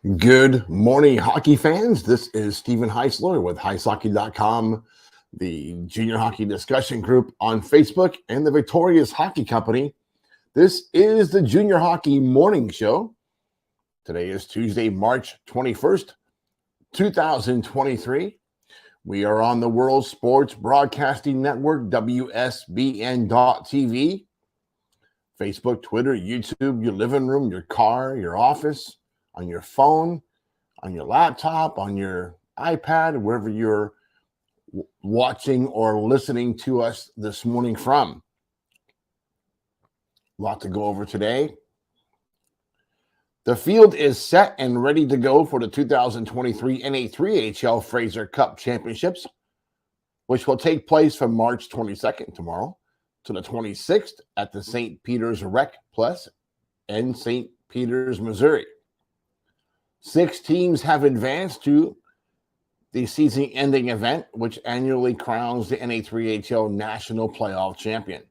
Good morning, hockey fans. This is Stephen Heisler with HeisHockey.com, the junior hockey discussion group on Facebook, and the Victorious Hockey Company. This is the Junior Hockey Morning Show. Today is Tuesday, March 21st, 2023. We are on the World Sports Broadcasting Network, WSBN.TV, Facebook, Twitter, YouTube, your living room, your car, your office, on your phone, on your laptop, on your iPad, wherever you're watching or listening to us this morning from. A lot to go over today. The field is set and ready to go for the 2023 NAHL Fraser Cup Championships, which will take place from March 22nd, tomorrow, to the 26th at the St. Peter's Rec Plus in St. Peter's, Missouri. 6 teams have advanced to the season-ending event, which annually crowns the NAHL National Playoff Champion.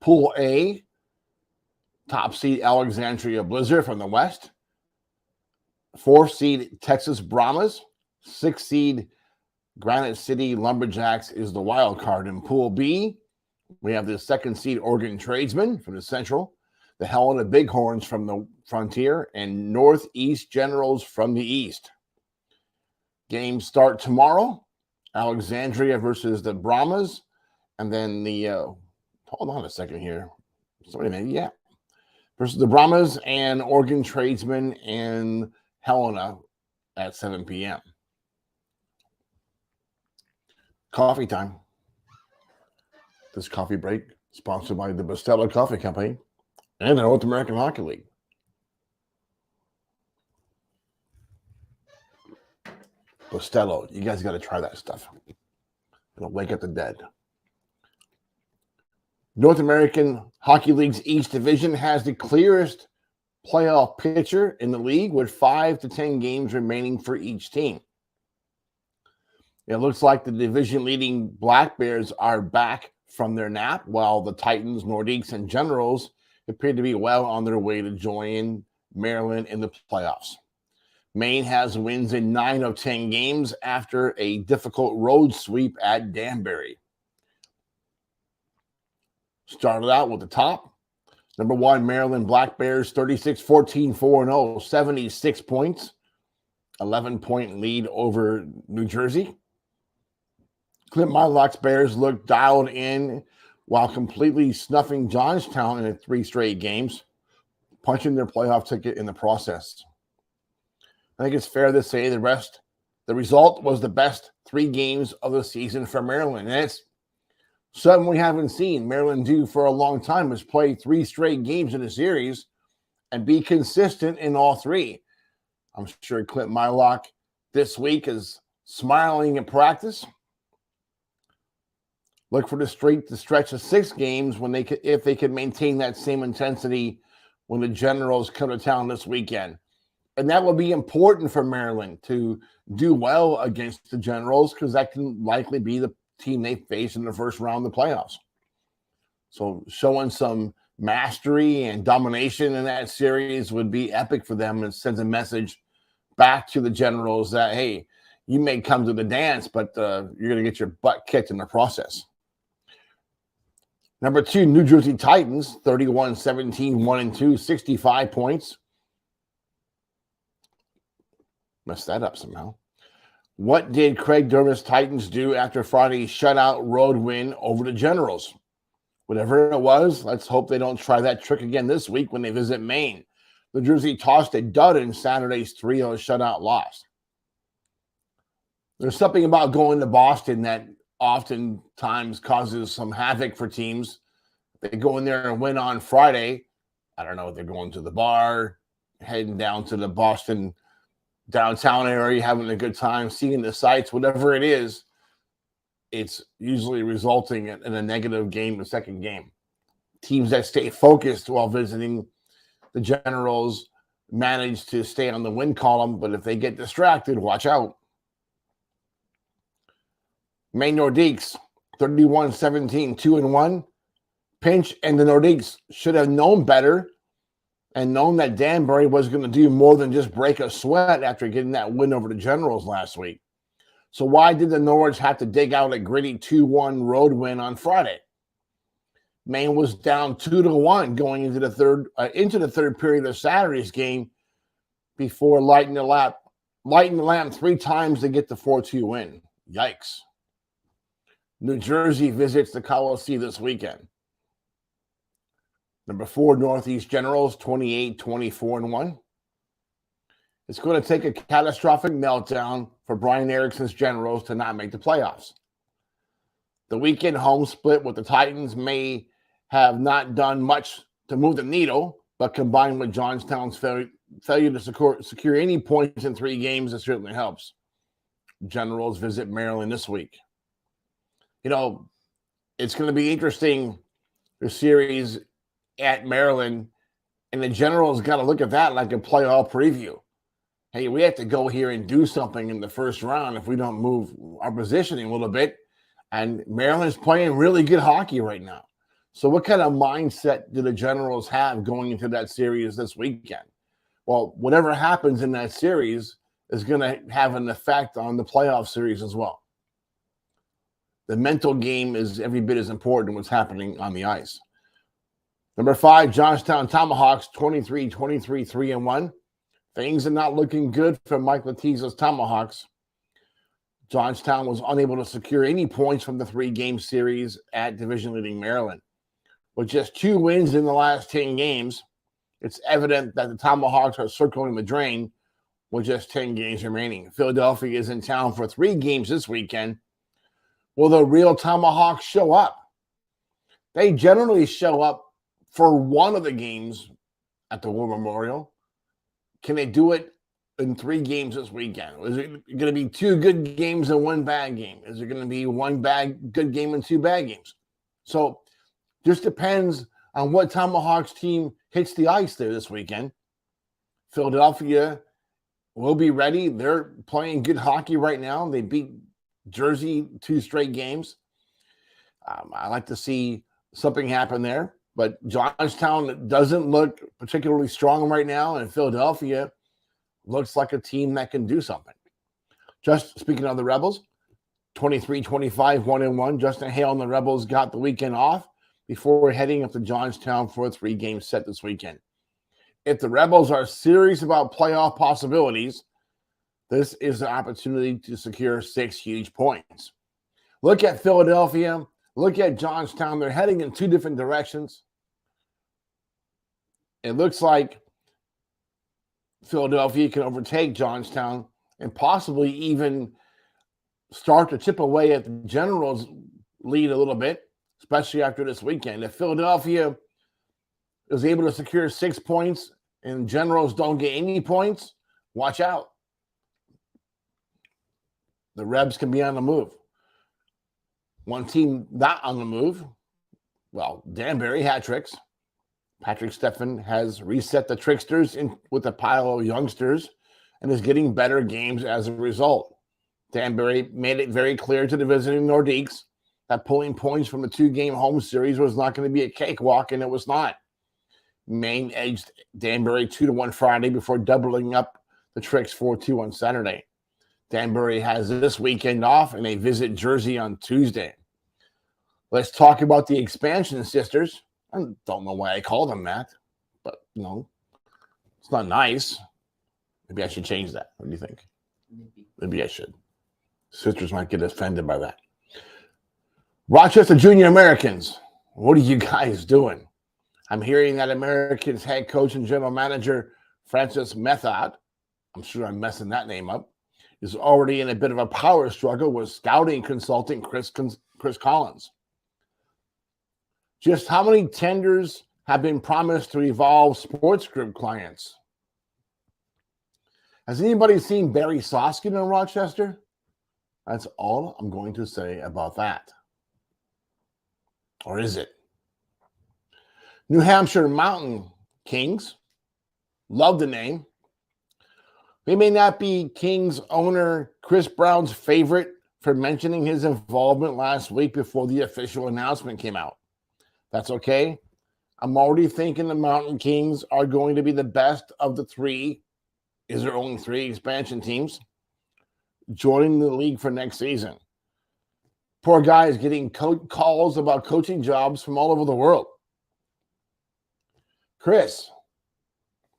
Pool A, top seed Alexandria Blizzard from the West, 4th seed Texas Brahmas, 6th seed Granite City Lumberjacks is the wild card. In Pool B, we have the 2nd seed Oregon Tradesmen from the Central, the Helena Bighorns from the Frontier, and Northeast Generals from the East. Games start tomorrow. Alexandria versus the Brahmas, and then the hold on a second here. Versus the Brahmas and Oregon Tradesmen and Helena at 7 p.m. Coffee time. This coffee break sponsored by the Bustelo Coffee Company and the North American Hockey League. Bustelo, you guys got to try that stuff. It'll wake up the dead. North American Hockey League's East Division has the clearest playoff picture in the league, with 5 to 10 games remaining for each team. It looks like the division-leading Black Bears are back from their nap, while the Titans, Nordiques, and Generals appear to be well on their way to join Maryland in the playoffs. Maine has wins in 9 of 10 games after a difficult road sweep at Danbury. Started out with the top. Number 1, Maryland Black Bears, 36-14-4-0, 76 points, 11-point lead over New Jersey. Clint Mylock's Bears looked dialed in while completely snuffing Johnstown in 3 straight games, punching their playoff ticket in the process. I think it's fair to say the result was the best 3 games of the season for Maryland. And it's something we haven't seen Maryland do for a long time, is play 3 straight games in a series and be consistent in all 3. I'm sure Clint Mylock this week is smiling in practice. Look for the stretch of 6 games if they can maintain that same intensity when the Generals come to town this weekend. And that will be important for Maryland to do well against the Generals, because that can likely be the team they face in the first round of the playoffs. So showing some mastery and domination in that series would be epic for them, and sends a message back to the Generals that, hey, you may come to the dance, but you're going to get your butt kicked in the process. Number 2, New Jersey Titans, 31-17, 1-2, 65 points. Messed that up somehow. What did Craig Dermott's Titans do after Friday's shutout road win over the Generals? Whatever it was, let's hope they don't try that trick again this week when they visit Maine. New Jersey tossed a dud in Saturday's 3-0 shutout loss. There's something about going to Boston that oftentimes causes some havoc for teams. They go in there and win on Friday. I don't know if they're going to the bar, heading down to the Boston downtown area, having a good time, seeing the sights, whatever it is, it's usually resulting in a negative game the second game. Teams that stay focused while visiting the Generals manage to stay on the win column, but if they get distracted, watch out. Maine Nordiques, 31-17, 2-1. Pinch and the Nordiques should have known better and known that Danbury was going to do more than just break a sweat after getting that win over the Generals last week. So why did the Norwich have to dig out a gritty 2-1 road win on Friday? Maine was down 2-1 going into the third period of Saturday's game before lighting the lamp 3 times to get the 4-2 win. Yikes. New Jersey visits the Coliseum this weekend. Number 4, Northeast Generals, 28-24-1. It's going to take a catastrophic meltdown for Brian Erickson's Generals to not make the playoffs. The weekend home split with the Titans may have not done much to move the needle, but combined with Johnstown's failure to secure any points in 3 games, it certainly helps. Generals visit Maryland this week. You know, it's going to be interesting, the series at Maryland, and the Generals got to look at that like a playoff preview. Hey, we have to go here and do something in the first round if we don't move our positioning a little bit. And Maryland's playing really good hockey right now. So what kind of mindset do the Generals have going into that series this weekend? Well, whatever happens in that series is going to have an effect on the playoff series as well. The mental game is every bit as important what's happening on the ice. Number 5, Johnstown Tomahawks, 23-23, 3-1. Things are not looking good for Mike Letizza's Tomahawks. Johnstown was unable to secure any points from the 3-game series at division-leading Maryland. With just 2 wins in the last 10 games, it's evident that the Tomahawks are circling the drain with just 10 games remaining. Philadelphia is in town for 3 games this weekend. Will the real Tomahawks show up? They generally show up for one of the games at the War Memorial. Can they do it in 3 games this weekend? Is it going to be 2 good games and 1 bad game? Is it going to be 1 good game and 2 bad games? So just depends on what Tomahawks team hits the ice there this weekend. Philadelphia will be ready. They're playing good hockey right now. They beat Jersey 2 straight games. I like to see something happen there. But Johnstown doesn't look particularly strong right now, and Philadelphia looks like a team that can do something. Just speaking of the Rebels, 23-25, 1-1. Justin Hale and the Rebels got the weekend off before heading up to Johnstown for a 3-game set this weekend. If the Rebels are serious about playoff possibilities, this is an opportunity to secure 6 huge points. Look at Philadelphia. Look at Johnstown. They're heading in 2 different directions. It looks like Philadelphia can overtake Johnstown and possibly even start to chip away at the Generals' lead a little bit, especially after this weekend. If Philadelphia is able to secure 6 points and Generals don't get any points, watch out. The Rebs can be on the move. One team not on the move, well, Danbury hat tricks. Patrick Steffen has reset the Tricksters with a pile of youngsters and is getting better games as a result. Danbury made it very clear to the visiting Nordiques that pulling points from the 2-game home series was not going to be a cakewalk, and it was not. Maine edged Danbury 2-1 Friday before doubling up the Tricks 4-2 on Saturday. Danbury has this weekend off, and they visit Jersey on Tuesday. Let's talk about the Expansion Sisters. I don't know why I call them that, but, you know, it's not nice. Maybe I should change that. What do you think? Maybe I should. Sisters might get offended by that. Rochester Junior Americans, what are you guys doing? I'm hearing that Americans head coach and general manager Francis Method, I'm sure I'm messing that name up, is already in a bit of a power struggle with scouting consultant Chris Collins. Just how many tenders have been promised to Evolve Sports Group clients? Has anybody seen Barry Soskin in Rochester? That's all I'm going to say about that. Or is it? New Hampshire Mountain Kings. Love the name. We may not be Kings owner Chris Brown's favorite for mentioning his involvement last week before the official announcement came out. That's okay. I'm already thinking the Mountain Kings are going to be the best of the three. Is there only 3 expansion teams joining the league for next season? Poor guy is getting calls about coaching jobs from all over the world. Chris,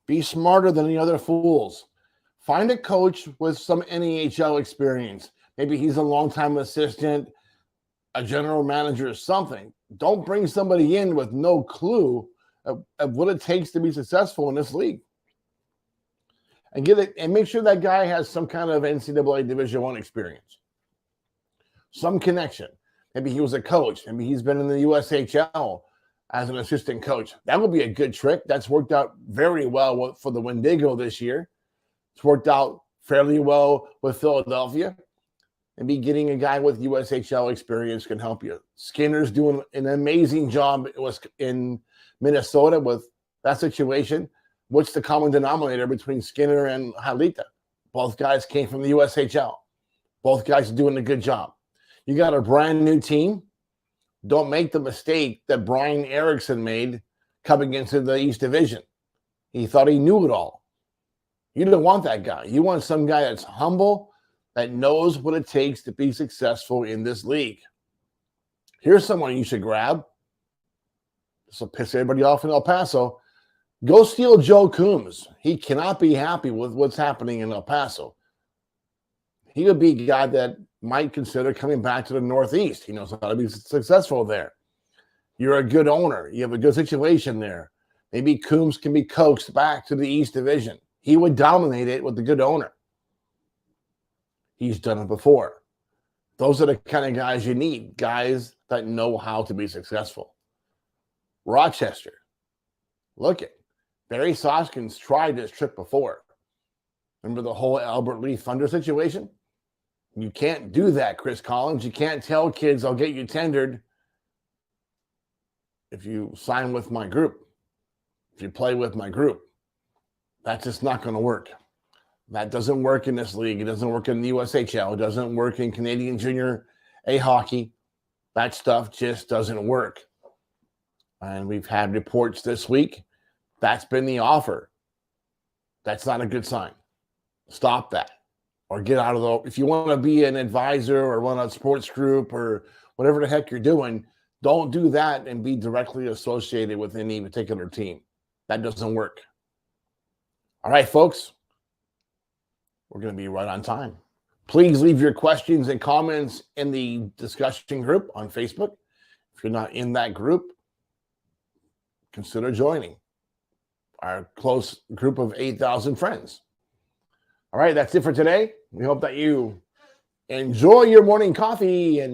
be smarter than the other fools. Find a coach with some NAHL experience. Maybe he's a longtime assistant, a general manager or something. Don't bring somebody in with no clue of what it takes to be successful in this league. And get it, and make sure that guy has some kind of NCAA Division I experience, some connection. Maybe he was a coach. Maybe he's been in the USHL as an assistant coach. That would be a good trick. That's worked out very well for the Wendigo this year. It's worked out fairly well with Philadelphia. Maybe getting a guy with USHL experience can help you. Skinner's doing an amazing job in Minnesota with that situation. What's the common denominator between Skinner and Halita? Both guys came from the USHL. Both guys are doing a good job. You got a brand new team. Don't make the mistake that Brian Erickson made coming into the East Division. He thought he knew it all. You don't want that guy. You want some guy that's humble, that knows what it takes to be successful in this league. Here's someone you should grab. This will piss everybody off in El Paso. Go steal Joe Coombs. He cannot be happy with what's happening in El Paso. He would be a guy that might consider coming back to the Northeast. He knows how to be successful there. You're a good owner. You have a good situation there. Maybe Coombs can be coaxed back to the East Division. He would dominate it with a good owner. He's done it before. Those are the kind of guys you need, guys that know how to be successful. Rochester. Look at Barry Soskins tried this trick before. Remember the whole Albert Lee Thunder situation? You can't do that, Chris Collins. You can't tell kids, I'll get you tendered if you sign with my group, if you play with my group. That's just not going to work. That doesn't work in this league. It doesn't work in the USHL. It doesn't work in Canadian Junior A hockey. That stuff just doesn't work. And we've had reports this week. That's been the offer. That's not a good sign. Stop that. Or get out of the, if you want to be an advisor or run a sports group or whatever the heck you're doing, don't do that and be directly associated with any particular team. That doesn't work. All right, folks. We're going to be right on time. Please leave your questions and comments in the discussion group on Facebook. If you're not in that group, consider joining our close group of 8,000 friends. All right, that's it for today. We hope that you enjoy your morning coffee and